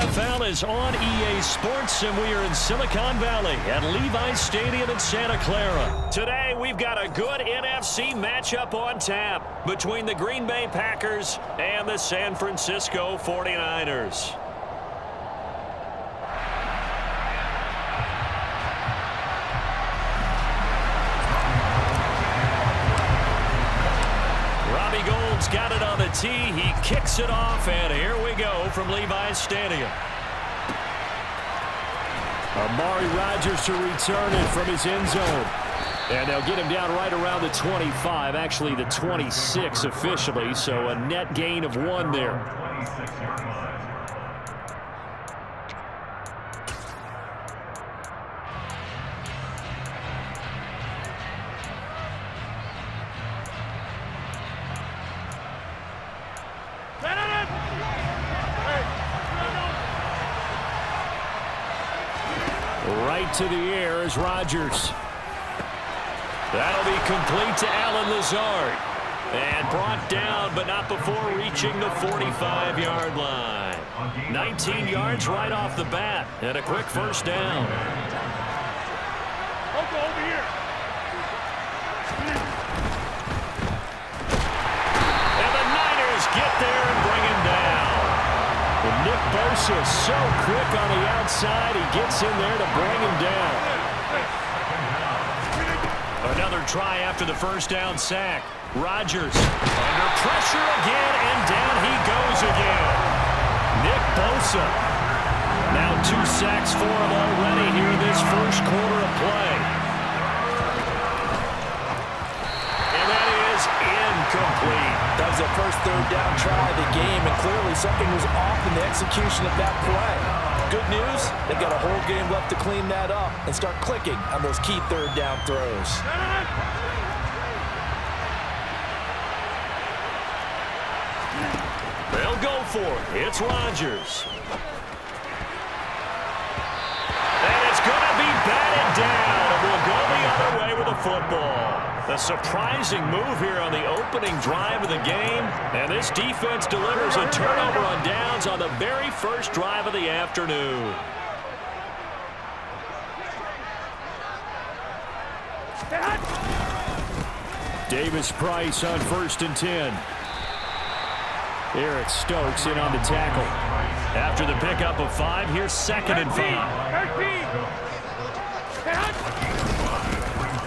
NFL is on EA Sports, and we are in Silicon Valley at Levi's Stadium in Santa Clara. Today, we've got a good NFC matchup on tap between the Green Bay Packers and the San Francisco 49ers. Gold's got it on the tee. He kicks it off, and here we go from Levi's Stadium. Amari Rodgers to return it from his end zone. And they'll get him down right around the 25, actually the 26 officially, so a net gain of 1 there. Right to the air is Rodgers. That'll be complete to Allen Lazard. And brought down, but not before reaching the 45-yard line. 19 yards right off the bat, and a quick first down. Over here. And the Niners get there and bring him down. And Nick Bosa is so quick on the outside, he gets in there to bring him down. Another try after the first down sack. Rodgers under pressure again, and down he goes again. Nick Bosa. Now 2 sacks for him already here in this first quarter of play. And that is incomplete. That was their first third down try of the game, and clearly something was off in the execution of that play. Good news, they've got a whole game left to clean that up and start clicking on those key third down throws. They'll go for it. It's Rodgers. And it's going to be batted down, and we'll go the other way with the football. A surprising move here on the opening drive of the game, and this defense delivers a turnover on downs on the very first drive of the afternoon. Davis-Price on 1st and 10. Eric Stokes in on the tackle. After the pickup of 5, here's 2nd and 5.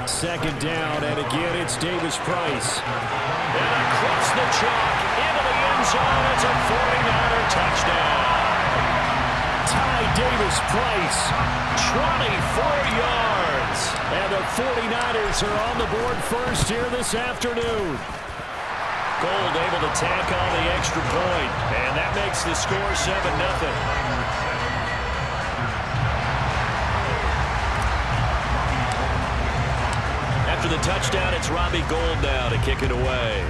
Second down, and again it's Davis-Price. And across the chalk into the end zone. It's a 49er touchdown. Ty Davis-Price, 24 yards. And the 49ers are on the board first here this afternoon. Gold able to tack on the extra point, and that makes the score 7-0. After the touchdown, it's Robbie Gould now to kick it away.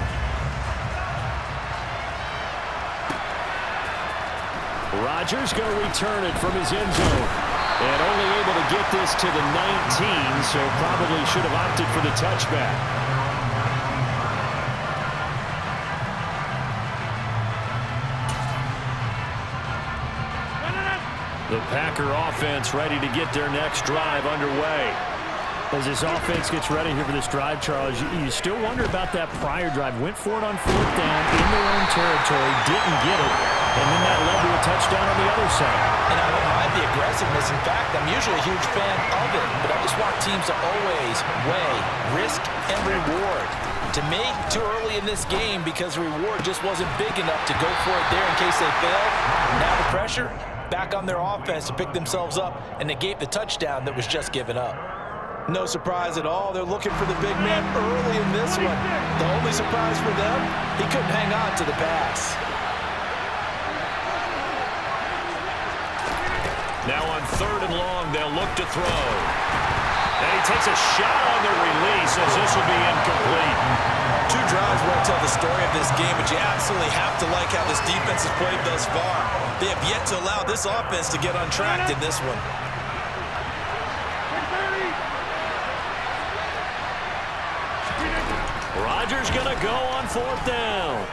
Rodgers going to return it from his end zone. And only able to get this to the 19, so probably should have opted for the touchback. The Packer offense ready to get their next drive underway. As this offense gets ready here for this drive, Charles, you still wonder about that prior drive. Went for it on 4th down in their own territory, didn't get it, and then that led to a touchdown on the other side. And I don't mind the aggressiveness. In fact, I'm usually a huge fan of it, but I just want teams to always weigh risk and reward. To me, too early in this game because the reward just wasn't big enough to go for it there in case they failed. Now the pressure back on their offense to pick themselves up and negate the touchdown that was just given up. No surprise at all. They're looking for the big man early in this one. The only surprise for them, he couldn't hang on to the pass. Now on 3rd and long, they'll look to throw. And he takes a shot on the release as this will be incomplete. 2 drives won't tell the story of this game, but you absolutely have to like how this defense has played thus far. They have yet to allow this offense to get untracked in this one. Rodgers going to go on 4th down.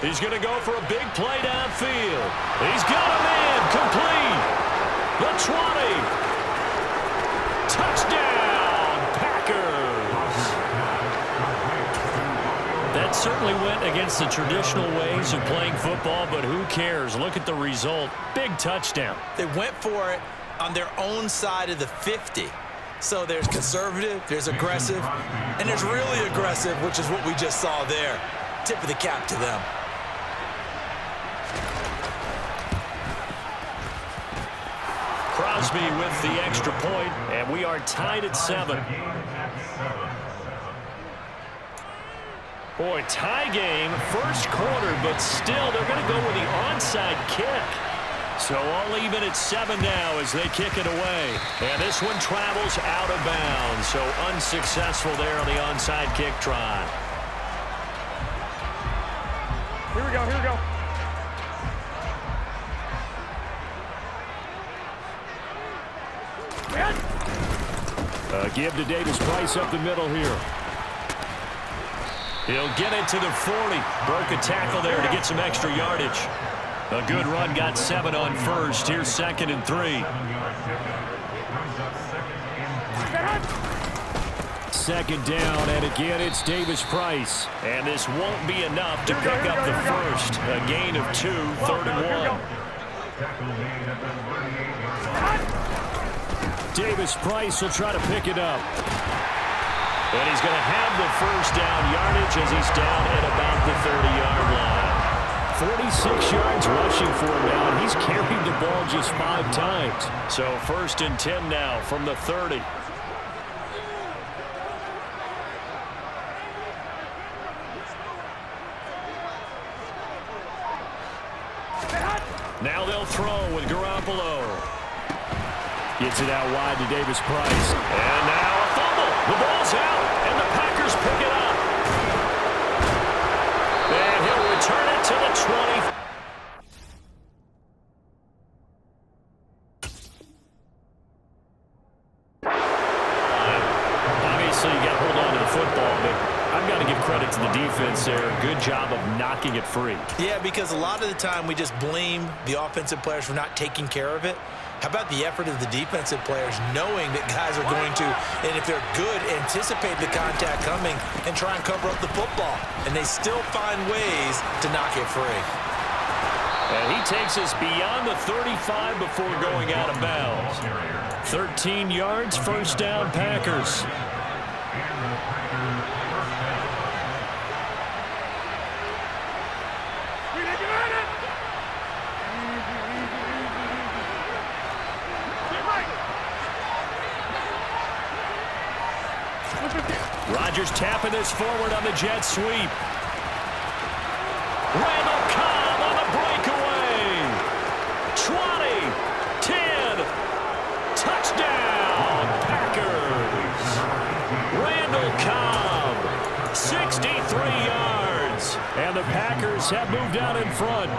He's going to go for a big play downfield. He's got him in. Complete. The 20. Touchdown, Packers. That certainly went against the traditional ways of playing football, but who cares? Look at the result. Big touchdown. They went for it on their own side of the 50. So there's conservative, there's aggressive, and there's really aggressive, which is what we just saw there. Tip of the cap to them. Crosby with the extra point, and we are tied at 7. Boy, tie game, first quarter, but still they're going to go with the onside kick. So all even at 7 now as they kick it away. And this one travels out of bounds. So unsuccessful there on the onside kick try. Here we go, here we go. Give to Davis Price up the middle here. He'll get it to the 40. Broke a tackle there to get some extra yardage. A good run, got 7 on first. Here's 2nd and 3. Second down, and again it's Davis Price. And this won't be enough to pick up the first. A gain of 2, 3rd and 1. Davis Price will try to pick it up. And he's going to have the first down yardage as he's down at about the 30-yard line. 46 yards rushing for him now, and he's carried the ball just 5 times. So 1st and 10 now from the 30. Now they'll throw with Garoppolo. Gets it out wide to Davis Price. And now a fumble. The ball's out, and the Packers pick it up. And he'll return it to the 20. Obviously, you got to hold on to the football, but I've got to give credit to the defense there. Good job of knocking it free. Yeah, because a lot of the time we just blame the offensive players for not taking care of it. How about the effort of the defensive players knowing that guys are going to, and if they're good, anticipate the contact coming and try and cover up the football. And they still find ways to knock it free. And he takes us beyond the 35 before going out of bounds. 13 yards, first down, Packers. Rodgers tapping this forward on the jet sweep. Randall Cobb on the breakaway. 20, 10, touchdown, Packers. Randall Cobb, 63 yards. And the Packers have moved out in front.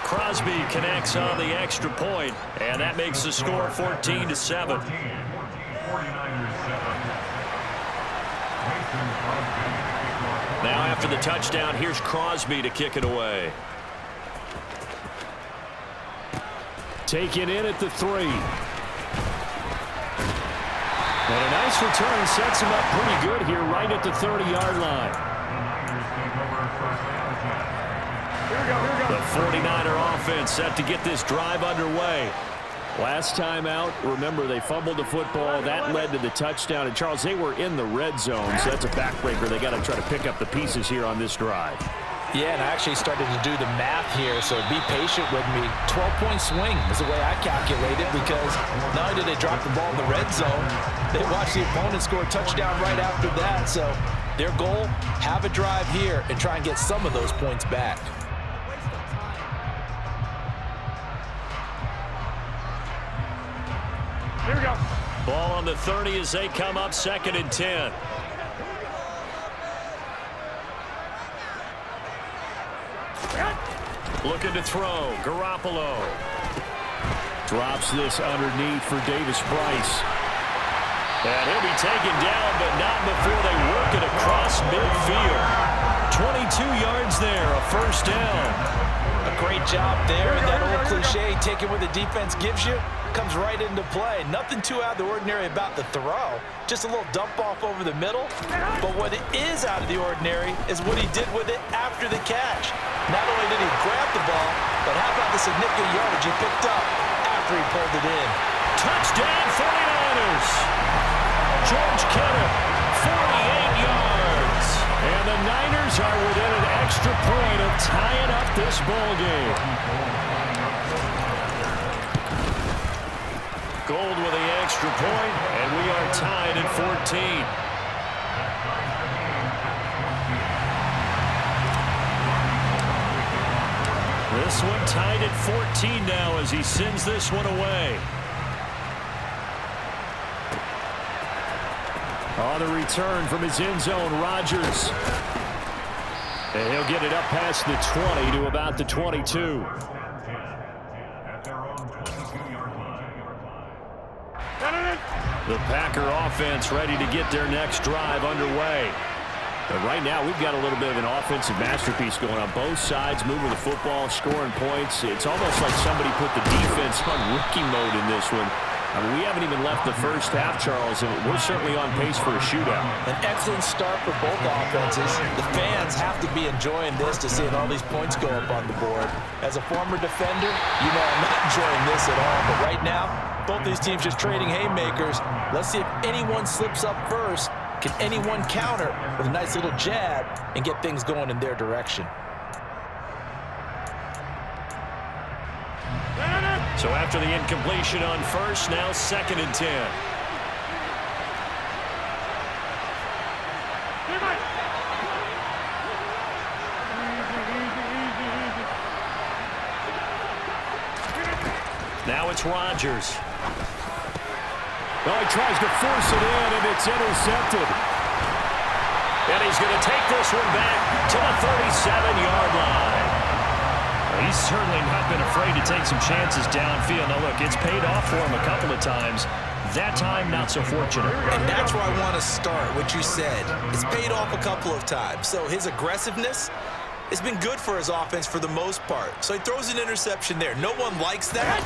Crosby connects on the extra point, and that makes the score 14-7. Now after the touchdown, here's Crosby to kick it away. Taken in at the 3. And a nice return sets him up pretty good here right at the 30-yard line. The 49er offense set to get this drive underway. Last time out, remember, they fumbled the football. That led to the touchdown. And, Charles, they were in the red zone, so that's a backbreaker. They got to try to pick up the pieces here on this drive. Yeah, and I actually started to do the math here, so be patient with me. 12-point swing is the way I calculated, because not only did they drop the ball in the red zone, they watched the opponent score a touchdown right after that. So their goal, have a drive here and try and get some of those points back. Here we go. Ball on the 30 as they come up, 2nd and 10. Looking to throw, Garoppolo. Drops this underneath for Davis Price. And he'll be taken down, but not before they work it across midfield. 22 yards there, a first down. A great job there, and that old cliche, taking what the defense gives you, comes right into play. Nothing too out of the ordinary about the throw, just a little dump off over the middle. But what is out of the ordinary is what he did with it after the catch. Not only did he grab the ball, but how about the significant yardage he picked up after he pulled it in. Touchdown 49ers. George Kittle, 48 yards. And the Niners are within an extra point of tying up this ball game. Gold with the extra point, and we are tied at 14. This one tied at 14 now as he sends this one away. On the return from his end zone, Rodgers. And he'll get it up past the 20 to about the 22. The Packer offense ready to get their next drive underway. But right now, we've got a little bit of an offensive masterpiece going on. Both sides moving the football, scoring points. It's almost like somebody put the defense on rookie mode in this one. I mean, we haven't even left the first half, Charles, and we're certainly on pace for a shootout. An excellent start for both offenses. The fans have to be enjoying this to seeing all these points go up on the board. As a former defender, you know I'm not enjoying this at all. But right now, both these teams just trading haymakers. Let's see if anyone slips up first. Can anyone counter with a nice little jab and get things going in their direction? So after the incompletion on first, now 2nd and 10. Now it's Rodgers. Well, he tries to force it in, and it's intercepted. And he's going to take this one back to the 37-yard line. He's certainly not been afraid to take some chances downfield. Now, look, it's paid off for him a couple of times. That time, not so fortunate. And that's where I want to start, what you said. It's paid off a couple of times. So his aggressiveness has been good for his offense for the most part. So he throws an interception there. No one likes that,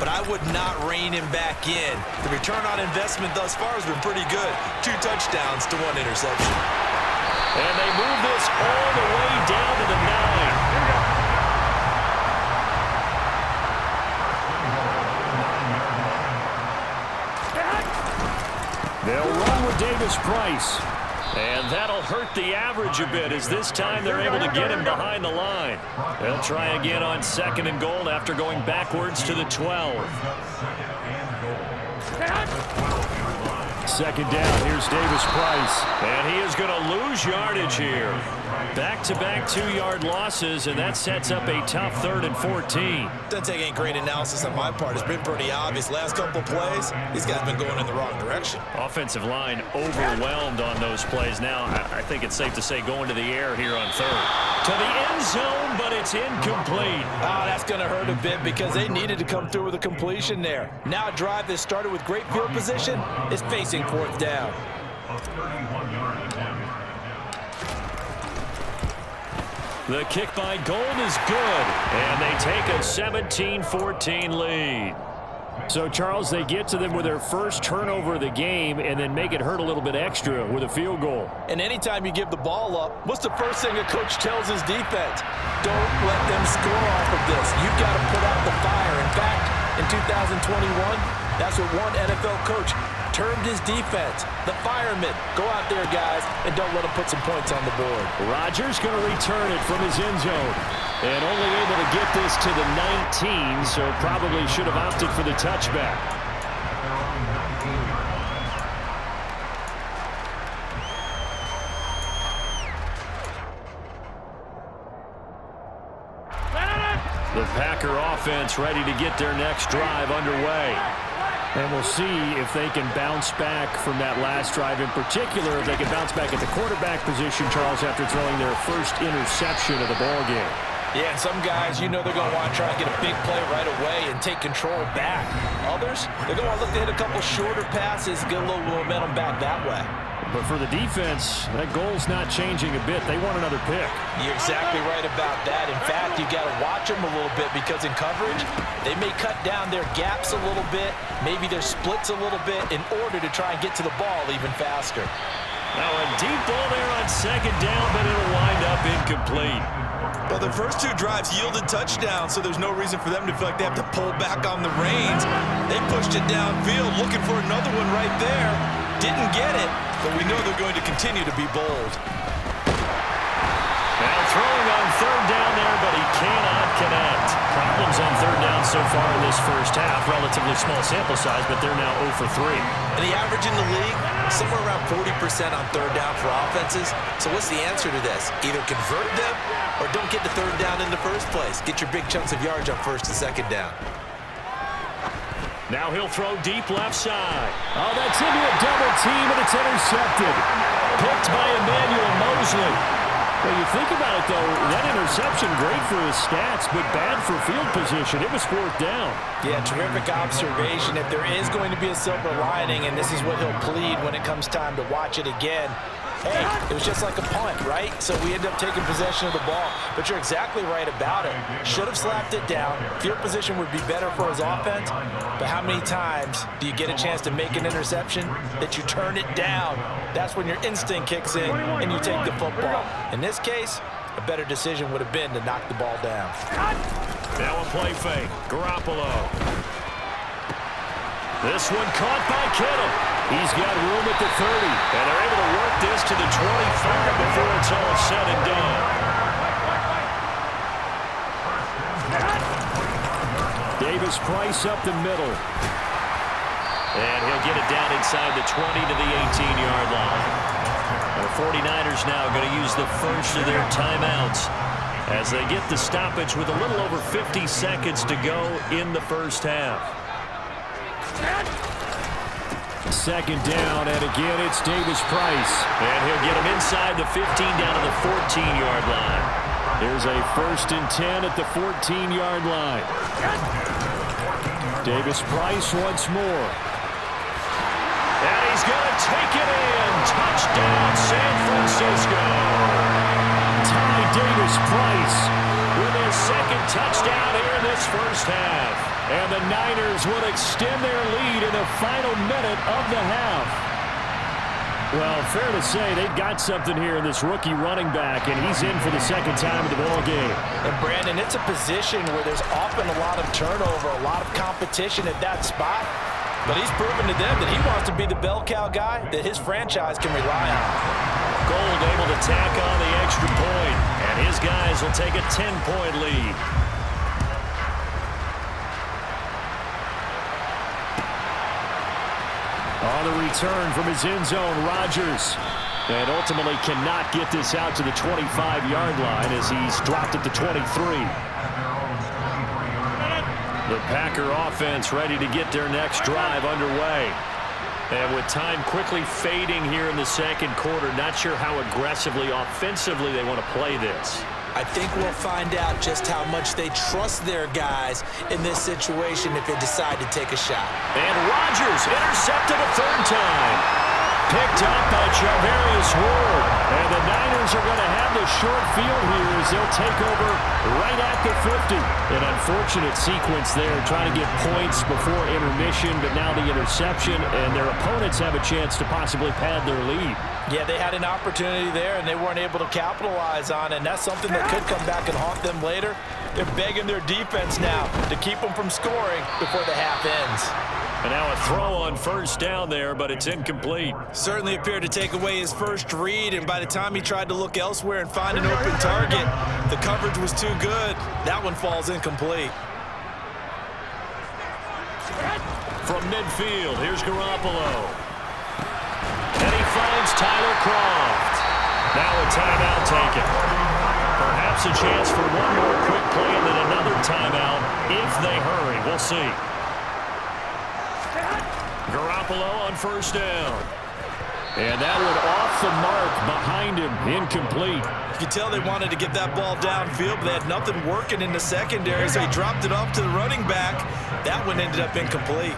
but I would not rein him back in. The return on investment thus far has been pretty good. 2 touchdowns to 1 interception. And they move this all the way down to the 9. They'll run with Davis Price. And that'll hurt the average a bit as this time they're able to get him behind the line. They'll try again on 2nd and goal after going backwards to the 12. 2nd down, here's Davis Price. And he is going to lose yardage here. Back-to-back 2-yard losses, and that sets up a tough 3rd and 14. Doesn't take any great analysis on my part. It's been pretty obvious. Last couple plays, these guys have been going in the wrong direction. Offensive line overwhelmed on those plays. Now, I think it's safe to say going to the air here on 3rd. To the end zone, but it's incomplete. Oh, that's going to hurt a bit because they needed to come through with a completion there. Now a drive that started with great field position is facing 4th down. The kick by Gold is good, and they take a 17-14 lead. So, Charles, they get to them with their first turnover of the game and then make it hurt a little bit extra with a field goal. And anytime you give the ball up, what's the first thing a coach tells his defense? Don't let them score off of this. You've got to put out the fire. In fact, in 2021, that's what one NFL coach termed his defense. The firemen. Go out there, guys, and don't let them put some points on the board. Rodgers going to return it from his end zone. And only able to get this to the 19, so probably should have opted for the touchback. The Packer offense ready to get their next drive underway. And we'll see if they can bounce back from that last drive. In particular, if they can bounce back at the quarterback position, Charles, after throwing their first interception of the ball game. Yeah, and some guys, you know they're going to want to try and get a big play right away and take control back. Others, they're going to look to hit a couple shorter passes, get a little momentum back that way. But for the defense, that goal's not changing a bit. They want another pick. You're exactly right about that. In fact, you got to watch them a little bit because in coverage, they may cut down their gaps a little bit, maybe their splits a little bit in order to try and get to the ball even faster. Now a deep ball there on second down, but it'll wind up incomplete. Well, the first two drives yielded touchdowns, so there's no reason for them to feel like they have to pull back on the reins. They pushed it downfield, looking for another one right there. Didn't get it, but we know they're going to continue to be bold. Now throwing on third down there, but he cannot connect. Problems on third down so far in this first half. Relatively small sample size, but they're now 0 for 3. And the average in the league, somewhere around 40% on third down for offenses. So what's the answer to this? Either convert them or don't get the third down in the first place. Get your big chunks of yards on first and second down. Now he'll throw deep left side. Oh, that's into a double team, and it's intercepted. Picked by Emmanuel Mosley. Well, you think about it, though, that interception, great for his stats, but bad for field position. It was fourth down. Yeah, terrific observation. If there is going to be a silver lining, and this is what he'll plead when it comes time to watch it again, hey, it was just like a punt, right? So we end up taking possession of the ball. But you're exactly right about it. Should have slapped it down. Field position would be better for his offense. But how many times do you get a chance to make an interception that you turn it down? That's when your instinct kicks in and you take the football. In this case, a better decision would have been to knock the ball down. Now a play fake. Garoppolo. This one caught by Kittle. He's got room at the 30, and they're able to work this to the 25 before it's all said and done. Davis Price up the middle. And he'll get it down inside the 20 to the 18-yard line. The 49ers now going to use the first of their timeouts as they get the stoppage with a little over 50 seconds to go in the first half. Second down, and again, it's Davis Price. And he'll get him inside the 15 down to the 14-yard line. There's a 1st and 10 at the 14-yard line. Davis Price once more. And he's going to take it in. Touchdown, San Francisco. Ty Davis Price with his second touchdown here in this first half. And the Niners will extend their lead in the final minute of the half. Well, fair to say they've got something here in this rookie running back, and he's in for the second time of the ball game. And Brandon, it's a position where there's often a lot of turnover, a lot of competition at that spot. But he's proven to them that he wants to be the bell cow guy that his franchise can rely on. Gold able to tack on the extra point, and his guys will take a 10-point lead. On the return from his end zone, Rodgers. And ultimately cannot get this out to the 25-yard line as he's dropped at the 23. The Packer offense ready to get their next drive underway. And with time quickly fading here in the second quarter, not sure how aggressively, offensively they want to play this. I think we'll find out just how much they trust their guys in this situation if they decide to take a shot. And Rodgers intercepted a third time. Picked up by Charvarius Ward. And the Niners are going to have the short field here as they'll take over right at the 50. An unfortunate sequence there, trying to get points before intermission, but now the interception, and their opponents have a chance to possibly pad their lead. Yeah, they had an opportunity there, and they weren't able to capitalize on it, and that's something that could come back and haunt them later. They're begging their defense now to keep them from scoring before the half ends. And now a throw on first down there, but it's incomplete. Certainly appeared to take away his first read, and by the time he tried to look elsewhere and find an open target, the coverage was too good. That one falls incomplete. From midfield, here's Garoppolo. And he finds Tyler Kroft. Now a timeout taken. Perhaps a chance for one more quick play and then another timeout if they hurry. We'll see. Garoppolo on first down. And that one off the mark behind him, incomplete. You could tell they wanted to get that ball downfield, but they had nothing working in the secondary, so he dropped it off to the running back. That one ended up incomplete.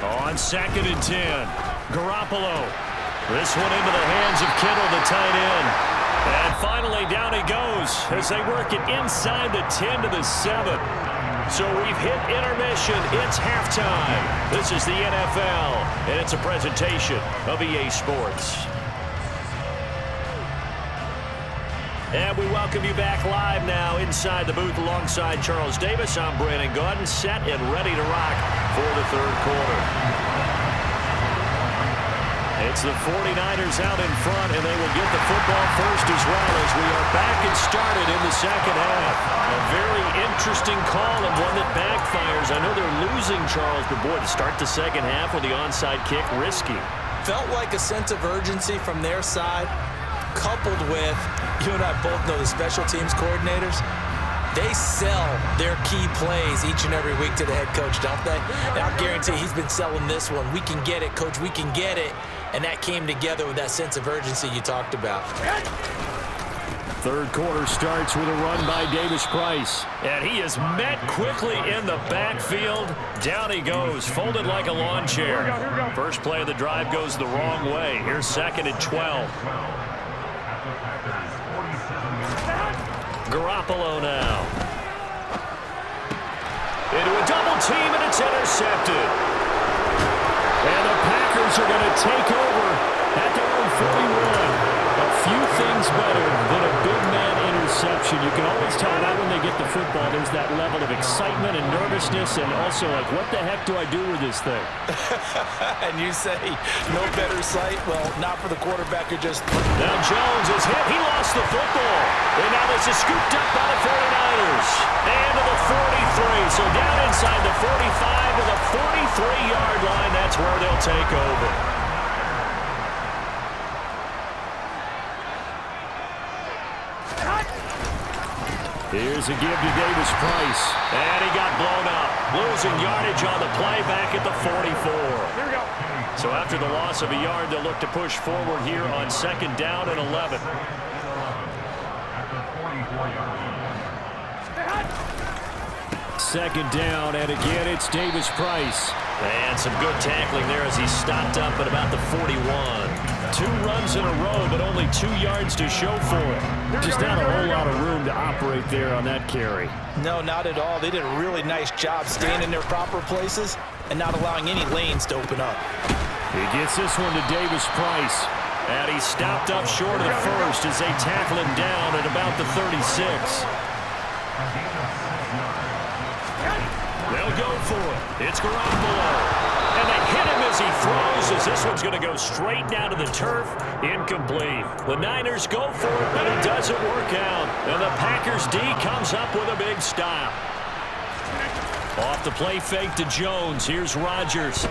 On 2nd and 10, Garoppolo. This one into the hands of Kittle, the tight end. And finally, down he goes as they work it inside the 10 to the 7. So we've hit intermission. It's halftime. This is the NFL, and it's a presentation of EA Sports. And we welcome you back live now inside the booth alongside Charles Davis. I'm Brandon Gaudin, set and ready to rock for the third quarter. It's the 49ers out in front, and they will get the football first as well as we are back and started in the second half. A very interesting call and one that backfires. I know they're losing, Charles, but boy, to start the second half with the onside kick, risky. Felt like a sense of urgency from their side, coupled with, you and I both know the special teams coordinators, they sell their key plays each and every week to the head coach, don't they? And I'll guarantee he's been selling this one. We can get it, coach, we can get it. And that came together with that sense of urgency you talked about. Third quarter starts with a run by Davis Price. And he is met quickly in the backfield. Down he goes, folded like a lawn chair. First play of the drive goes the wrong way. Here's 2nd and 12. Garoppolo now. Into a double team, and it's intercepted. And the Packers are going to take over at their own 41. A few things better than a big man interception. You can always tell that when they get the football, there's that level of excitement and nervousness, and also like, what the heck do I do with this thing? And you say, no better sight? Well, not for the quarterback who just... Now Jones is hit. He lost the football. And now this is scooped up by the 49ers. And to the 43. So down inside the 45 to the 43-yard line. That's where they'll take over. Here's a give to Davis Price. And he got blown up. Losing yardage on the play back at the 44. Here we go. So after the loss of a yard, they'll look to push forward here on 2nd down and 11. Second down, and again, it's Davis Price. And some good tackling there as he stopped up at about the 41. 2 runs in a row, but only 2 yards to show for it. Just not a whole lot of room to operate there on that carry. No, not at all. They did a really nice job staying in their proper places and not allowing any lanes to open up. He gets this one to Davis Price. And he stopped up short of the first as they tackle him down at about the 36. They'll go for it. It's Garoppolo. And they hit him as he throws, as this one's going to go straight down to the turf. Incomplete. The Niners go for it, but it doesn't work out. And the Packers D comes up with a big stop. Off the play fake to Jones. Here's Rodgers.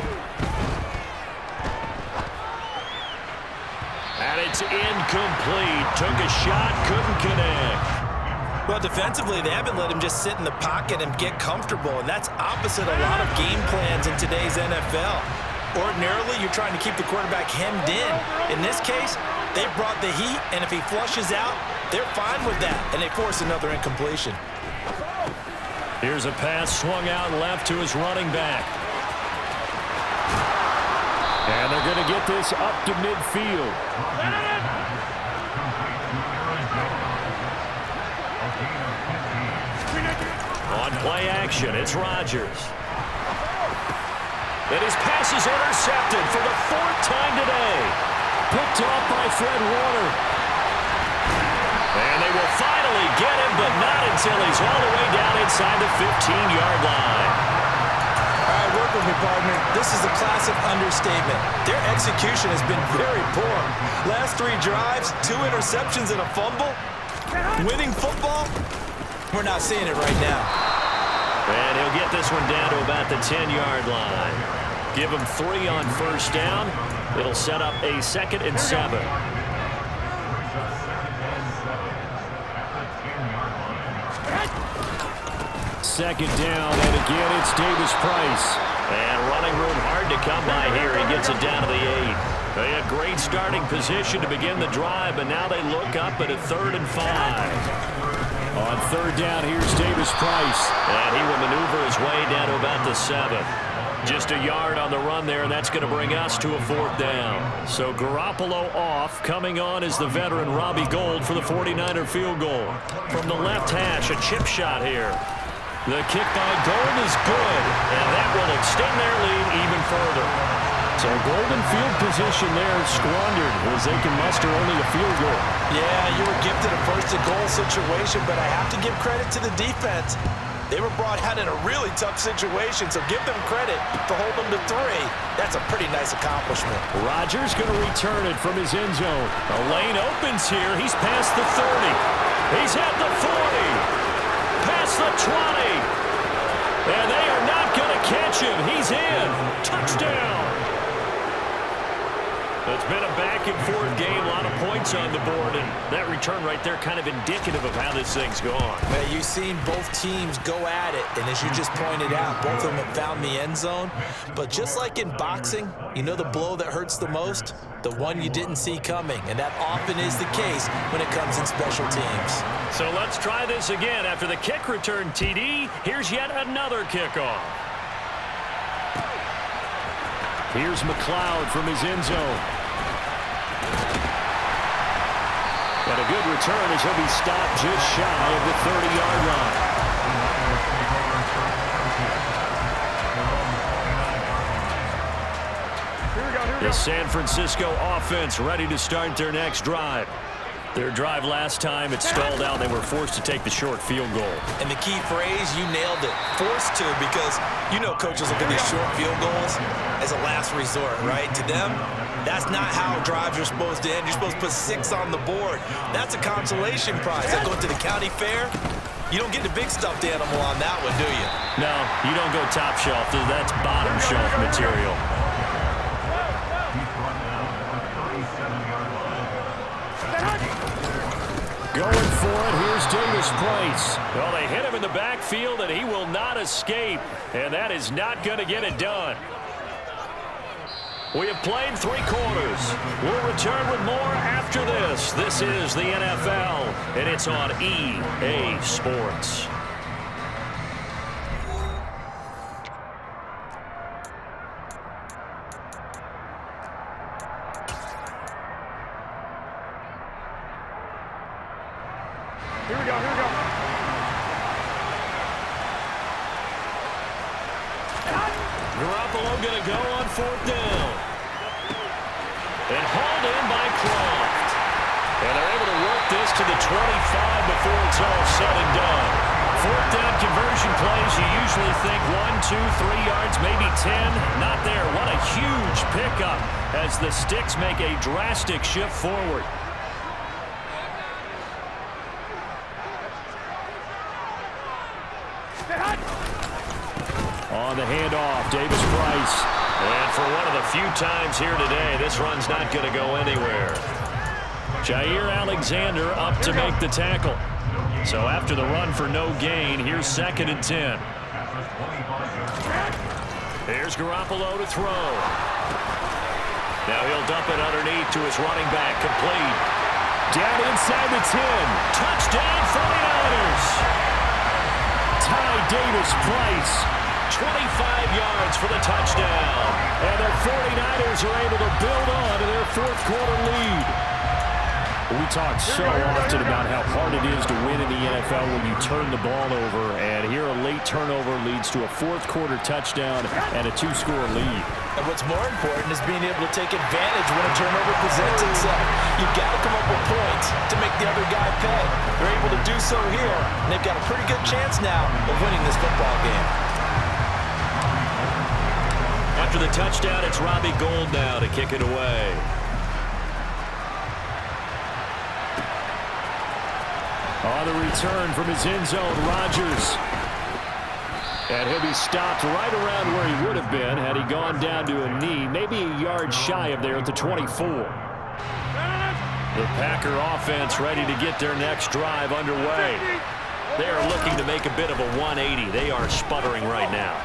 And it's incomplete. Took a shot, couldn't connect. Well, defensively, they haven't let him just sit in the pocket and get comfortable, and that's opposite a lot of game plans in today's NFL. Ordinarily, you're trying to keep the quarterback hemmed in. In this case, they brought the heat, and if he flushes out, they're fine with that, and they force another incompletion. Here's a pass swung out left to his running back. And they're going to get this up to midfield. On play action, it's Rodgers. And his pass is intercepted for the 4th time today. Picked off by Fred Warner. And they will finally get him, but not until he's all the way down inside the 15-yard line. All right, work with me, partner. This is a classic understatement. Their execution has been very poor. Last 3 drives, 2 interceptions and a fumble. Winning football, we're not seeing it right now. And he'll get this one down to about the 10-yard line. Give him 3 on first down. It'll set up a 2nd and 7. Second down, and again, it's Davis Price. And running room hard to come by here. He gets it down to the 8. They had great starting position to begin the drive, but now they look up at a 3rd and 5. On 3rd down, here's Davis Price. And he will maneuver his way down to about the 7. Just a yard on the run there, and that's going to bring us to a 4th down. So Garoppolo off. Coming on is the veteran Robbie Gould for the 49er field goal. From the left hash, a chip shot here. The kick by Gould is good, and that will extend their lead even further. So golden field position there squandered as they can muster only a field goal. Yeah, you were gifted a 1st-and-goal situation, but I have to give credit to the defense. They were brought out in a really tough situation, so give them credit for holding them to 3. That's a pretty nice accomplishment. Rodgers going to return it from his end zone. A lane opens here. He's past the 30. He's at the 40. Past the 20. And they are not going to catch him. He's in. Touchdown. It's been a back-and-forth game, a lot of points on the board, and that return right there kind of indicative of how this thing's gone. Man, you've seen both teams go at it, and as you just pointed out, both of them have found the end zone. But just like in boxing, you know the blow that hurts the most? The one you didn't see coming, and that often is the case when it comes in special teams. So let's try this again. After the kick return, TD, here's yet another kickoff. Here's McLeod from his end zone. And a good return as he'll be stopped just shy of the 30-yard line. The San Francisco offense ready to start their next drive. Their drive last time, it stalled out. They were forced to take the short field goal. And the key phrase, you nailed it. Forced to, because you know coaches look at these short field goals as a last resort, right? To them, that's not how drives are supposed to end. You're supposed to put 6 on the board. That's a consolation prize. Like going to the county fair, you don't get the big stuffed animal on that one, do you? No, you don't go top shelf. That's bottom shelf material. Going for it, here's Davis Price. Well, they hit him in the backfield, and he will not escape. And that is not going to get it done. We have played 3 quarters. We'll return with more after this. This is the NFL, and it's on EA Sports. Here we go, here we go. Garoppolo going to go on 4th down. And hauled in by Croft. And they're able to work this to the 25 before it's all said and done. 4th down conversion plays, you usually think 1, 2, 3 yards, maybe 10. Not there. What a huge pickup as the Sticks make a drastic shift forward. On the handoff, Davis Price. And for one of the few times here today, this run's not going to go anywhere. Jair Alexander up to make the tackle. So after the run for no gain, here's 2nd and 10. Here's Garoppolo to throw. Now he'll dump it underneath to his running back, complete. Down inside the 10. Touchdown 49ers. Ty Davis Price. 25 yards for the touchdown. And the 49ers are able to build on to their 4th quarter lead. We talk so often about how hard it is to win in the NFL when you turn the ball over. And here a late turnover leads to a 4th quarter touchdown and a 2-score lead. And what's more important is being able to take advantage when a turnover presents itself. You've got to come up with points to make the other guy pay. They're able to do so here, and they've got a pretty good chance now of winning this football game. After the touchdown, it's Robbie Gould now to kick it away. On the return from his end zone, Rodgers. And he'll be stopped right around where he would have been had he gone down to a knee, maybe a yard shy of there at the 24. The Packer offense ready to get their next drive underway. They are looking to make a bit of a 180. They are sputtering right now.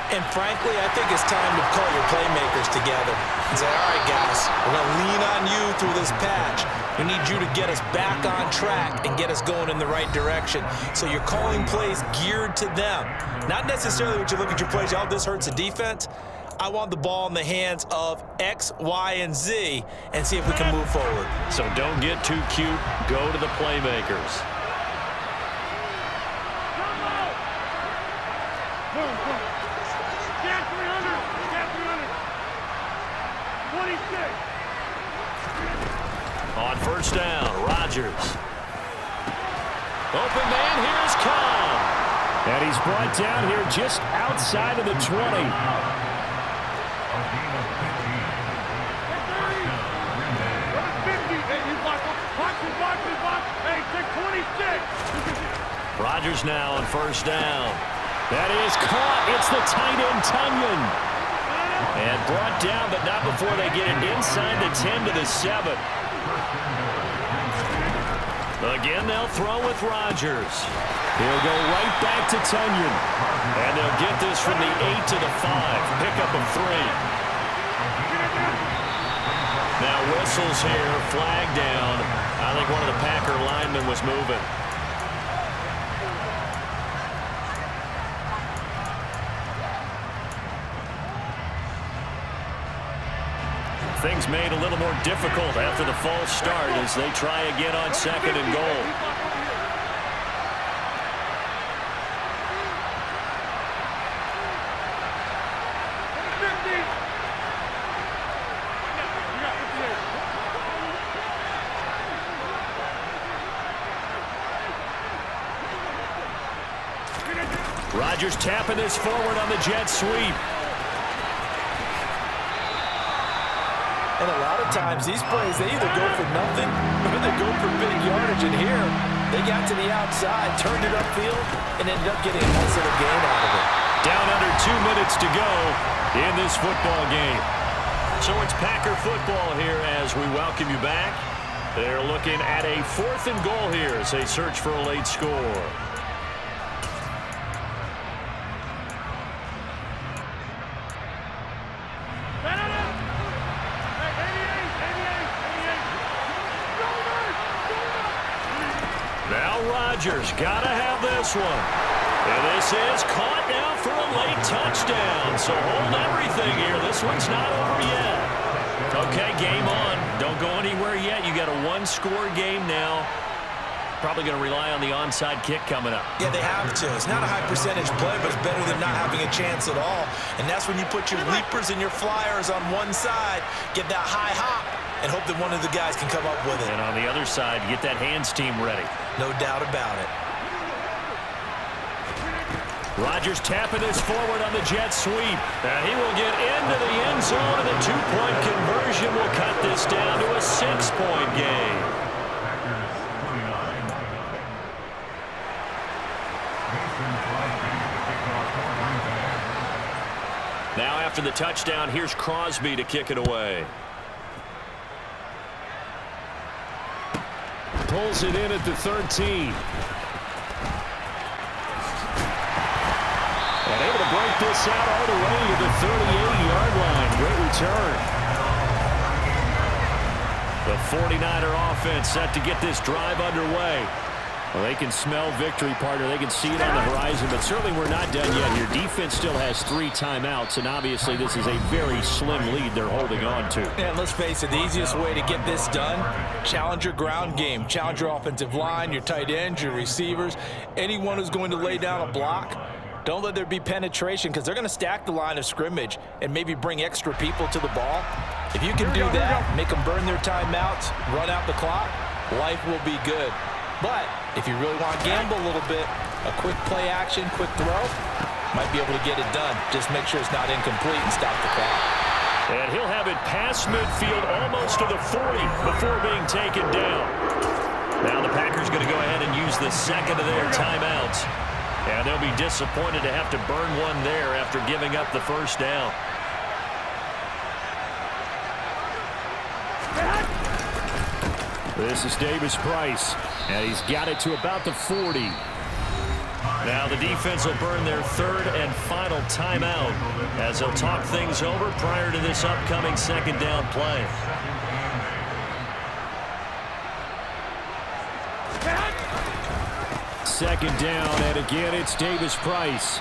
And frankly, I think it's time to call your playmakers together and say, all right, guys, we're going to lean on you through this patch. We need you to get us back on track and get us going in the right direction. So you're calling plays geared to them. Not necessarily what you look at your plays, oh, this hurts the defense. I want the ball in the hands of X, Y, and Z and see if we can move forward. So don't get too cute. Go to the playmakers. On first down, Rodgers. Open man, here's Cobb. And he's brought down here just outside of the 20. Rodgers now on first down. That is caught. It's the tight end, Tunyon. And brought down, but not before they get it inside the 10 to the 7. Again, they'll throw with Rodgers. He'll go right back to Tunyon. And they'll get this from the 8 to the 5. Pickup of 3. Now whistles here, flag down. I think one of the Packer linemen was moving. Things made a little more difficult after the false start as they try again on second and goal. Rodgers tapping this forward on the jet sweep. And a lot of times, these plays, they either go for nothing or they go for big yardage. And here, they got to the outside, turned it upfield, and ended up getting a nice little gain out of it. Down under 2 minutes to go in this football game. So it's Packer football here as we welcome you back. They're looking at a 4th and goal here as they search for a late score. Rodgers gotta have this one. And this is caught now for a late touchdown. So hold everything here. This one's not over yet. Okay, game on. Don't go anywhere yet. You got a 1-score game now. Probably going to rely on the onside kick coming up. Yeah, they have to. It's not a high percentage play, but it's better than not having a chance at all. And that's when you put your leapers and your flyers on one side, get that high hop, and hope that one of the guys can come up with it. And on the other side, get that hands team ready. No doubt about it. Rodgers tapping this forward on the jet sweep. And he will get into the end zone, and the 2-point conversion will cut this down to a 6-point game. Now after the touchdown, here's Crosby to kick it away. Pulls it in at the 13. And able to break this out all the way to the 38-yard line. Great return. The 49er offense set to get this drive underway. Well, they can smell victory, partner. They can see it on the horizon, but certainly we're not done yet here. Defense still has 3 timeouts, and obviously this is a very slim lead they're holding on to. And let's face it, the easiest way to get this done, challenge your ground game. Challenge your offensive line, your tight ends, your receivers, anyone who's going to lay down a block. Don't let there be penetration because they're going to stack the line of scrimmage and maybe bring extra people to the ball. If you can do that, make them burn their timeouts, run out the clock, life will be good. But if you really want to gamble a little bit, a quick play action, quick throw, might be able to get it done. Just make sure it's not incomplete and stop the clock. And he'll have it past midfield almost to the 40 before being taken down. Now the Packers going to go ahead and use the second of their timeouts. And they'll be disappointed to have to burn one there after giving up the first down. This is Davis Price, and he's got it to about the 40. Now the defense will burn their third and final timeout as they'll talk things over prior to this upcoming second down play. Second down, and again, it's Davis Price.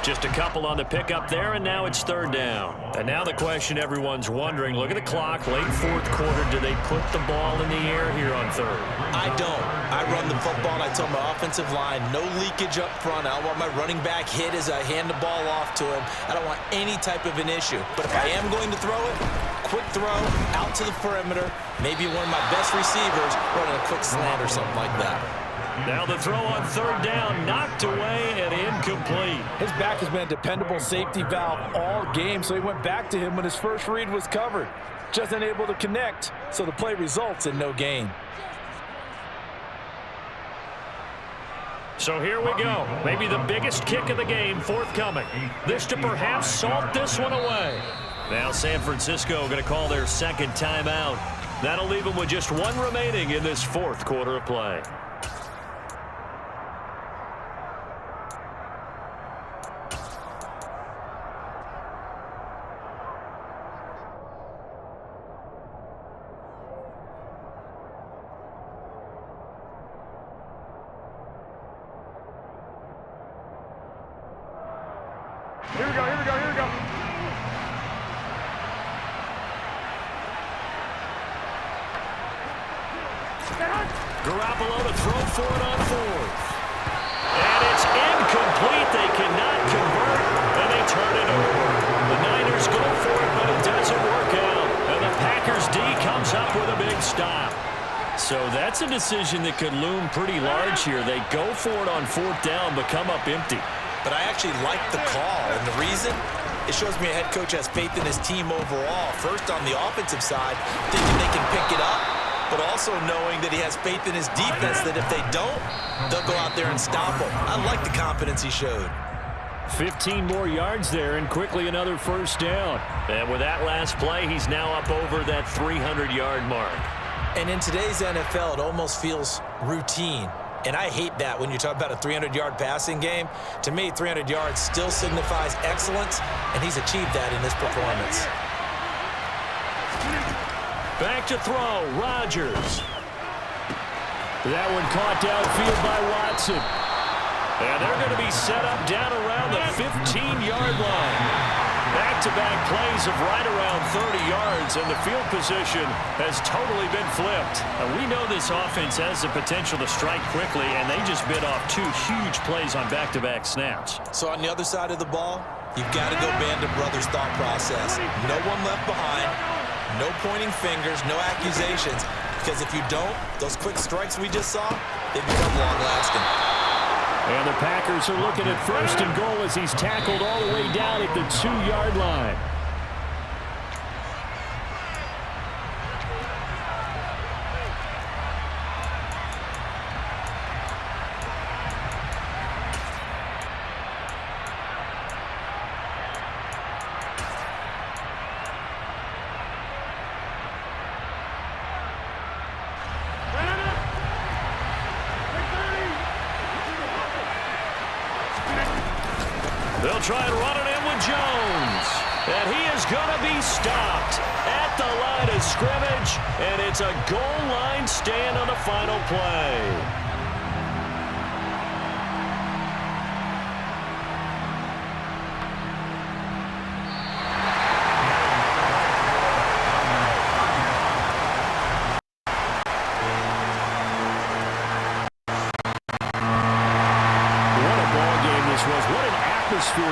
Just a couple on the pickup there, and now it's third down. And now the question everyone's wondering, look at the clock, late fourth quarter, do they put the ball in the air here on third? I don't. I run the football, and I tell my offensive line, no leakage up front. I don't want my running back hit as I hand the ball off to him. I don't want any type of an issue. But if I am going to throw it, quick throw, out to the perimeter, maybe one of my best receivers running a quick slant or something like that. Now the throw on third down, knocked away and incomplete. His back has been a dependable safety valve all game, so he went back to him when his first read was covered. Just unable to connect, so the play results in no gain. So here we go. Maybe the biggest kick of the game forthcoming. This to perhaps salt this one away. Now San Francisco going to call their second timeout. That'll leave them with just one remaining in this fourth quarter of play. Here we go, here we go, here we go. Garoppolo to throw for it on fourth. And it's incomplete. They cannot convert, and they turn it over. The Niners go for it, but it doesn't work out. And the Packers D comes up with a big stop. So that's a decision that could loom pretty large here. They go for it on fourth down, but come up empty. But I actually like the call, and the reason? It shows me a head coach has faith in his team overall. First, on the offensive side, thinking they can pick it up, but also knowing that he has faith in his defense that if they don't, they'll go out there and stop him. I like the confidence he showed. 15 more yards there, and quickly another first down. And with that last play, he's now up over that 300-yard mark. And in today's NFL, it almost feels routine. And I hate that when you talk about a 300-yard passing game. To me, 300 yards still signifies excellence, and he's achieved that in this performance. Back to throw, Rodgers. That one caught downfield by Watson. And they're going to be set up down around the 15-yard line. Back-to-back plays of right around 30 yards, and the field position has totally been flipped. And we know this offense has the potential to strike quickly, and they just bit off two huge plays on back-to-back snaps. So on the other side of the ball, you've got to go Band of Brothers thought process. No one left behind, no pointing fingers, no accusations, because if you don't, those quick strikes we just saw, they become long-lasting. And the Packers are looking at first and goal as he's tackled all the way down at the 2-yard line. They'll try and run it in with Jones. And he is going to be stopped at the line of scrimmage. And it's a goal line stand on the final play.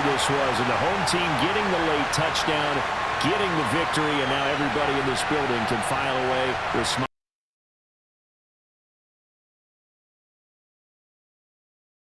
This was, and the home team getting the late touchdown, getting the victory, and now everybody in this building can file away with smiles.